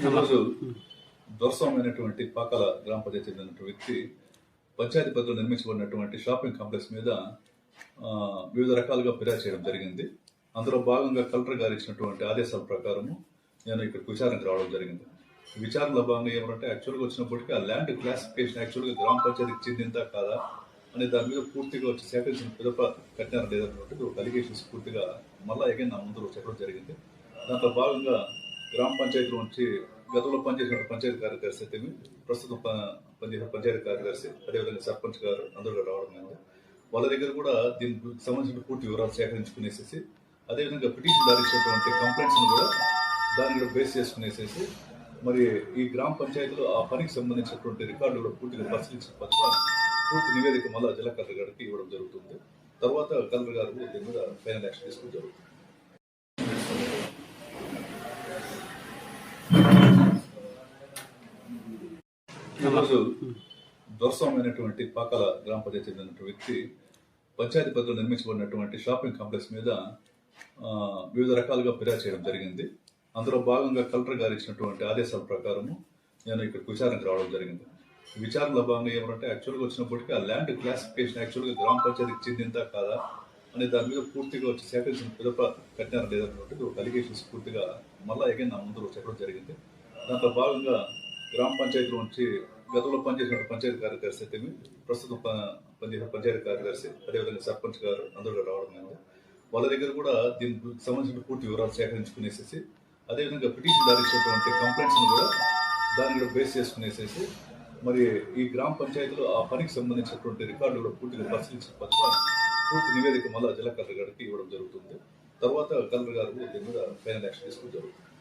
ఈరోజు దొరస్వామైనటువంటి పాకాల గ్రామ పంచాయతీ చెందినటువంటి వ్యక్తి పంచాయతీ పరిధిలో నిర్మించబడినటువంటి షాపింగ్ కాంప్లెక్స్ మీద వివిధ రకాలుగా ఫిర్యాదు చేయడం జరిగింది. అందులో భాగంగా కలెక్టర్ గారు ఇచ్చినటువంటి ఆదేశాల ప్రకారము నేను ఇక్కడికి విచారణకు రావడం జరిగింది. విచారణలో భాగంగా ఏమంటే యాక్చువల్గా వచ్చినప్పటికీ ఆ ల్యాండ్ క్లాసిఫికేషన్ యాక్చువల్గా గ్రామ పంచాయతీకి చెందిందా కాదా అనే దాని మీద పూర్తిగా వచ్చి సేకరించిన పిదప కట్టినారా లేదన్నటువంటి ఒక అలిగేషన్స్ పూర్తిగా మళ్ళా అగైన్ నా ముందు చెప్పడం జరిగింది. దాంట్లో భాగంగా గ్రామ పంచాయతీలో నుంచి గతంలో పనిచేసిన పంచాయతీ కార్యదర్శి అయితే ప్రస్తుతం పనిచేసిన పంచాయతీ కార్యదర్శి అదేవిధంగా సర్పంచ్ గారు అందరూ రావడం జరిగింది. వాళ్ళ దగ్గర కూడా దీనికి సంబంధించిన పూర్తి వివరాలు సేకరించుకునేసేసి అదేవిధంగా పిటిషన్ దారి ఇచ్చినటువంటి కంప్లైంట్స్ని కూడా దాన్ని కూడా బేస్ చేసుకునేసేసి మరి ఈ గ్రామ పంచాయతీలో ఆ పనికి సంబంధించినటువంటి రికార్డులు కూడా పూర్తిగా పరిశీలించిన పట్ల పూర్తి నివేదిక మళ్ళీ జిల్లా కలెక్టర్ గారికి ఇవ్వడం జరుగుతుంది. తర్వాత కలెక్టర్ గారు దీని మీద ఫైనల్ యాక్షన్ తీసుకోవడం జరుగుతుంది. ఈరోజు దొరస్వామైనటువంటి పాకాల గ్రామ పంచాయతీ చెందినటువంటి వ్యక్తి పంచాయతీ పరిధిలో నిర్మించబడినటువంటి షాపింగ్ కాంప్లెక్స్ మీద వివిధ రకాలుగా ఫిర్యాదు చేయడం జరిగింది. అందులో భాగంగా కలెక్టర్ గారు ఇచ్చినటువంటి ఆదేశాల ప్రకారము నేను ఇక్కడికి విచారణకు రావడం జరిగింది. విచారణలో భాగంగా ఏమంటే యాక్చువల్గా వచ్చినప్పటికీ ఆ ల్యాండ్ క్లాసిఫికేషన్ యాక్చువల్గా గ్రామ పంచాయతీకి చెందిందా కాదా అనే దాని మీద పూర్తిగా వచ్చి సేకరించిన పిదప కట్టినారా లేదన్నటువంటి ఒక అలిగేషన్స్ పూర్తిగా మళ్ళా అగైన్ నా ముందు చెప్పడం జరిగింది. దాంట్లో భాగంగా గ్రామ పంచాయతీలో నుంచి గతంలో పనిచేసిన పంచాయతీ కార్యదర్శి అయితే ప్రస్తుతం పనిచేసిన పంచాయతీ కార్యదర్శి అదేవిధంగా సర్పంచ్ గారు అందరూ రావడం జరిగింది. వాళ్ళ దగ్గర కూడా దీనికి సంబంధించిన పూర్తి వివరాలు సేకరించుకునేసేసి అదేవిధంగా పిటిషన్ దారి ఇచ్చినటువంటి కంప్లైంట్స్ని కూడా దాన్ని కూడా బేస్ చేసుకునేసేసి మరి ఈ గ్రామ పంచాయతీలో ఆ పనికి సంబంధించినటువంటి రికార్డులు కూడా పూర్తిగా పరిశీలించిన పట్ల పూర్తి నివేదిక మళ్ళీ జిల్లా కలెక్టర్ గారికి ఇవ్వడం జరుగుతుంది. తర్వాత కలెక్టర్ గారు దీని మీద ఫైనల్ యాక్షన్ తీసుకోవడం జరుగుతుంది.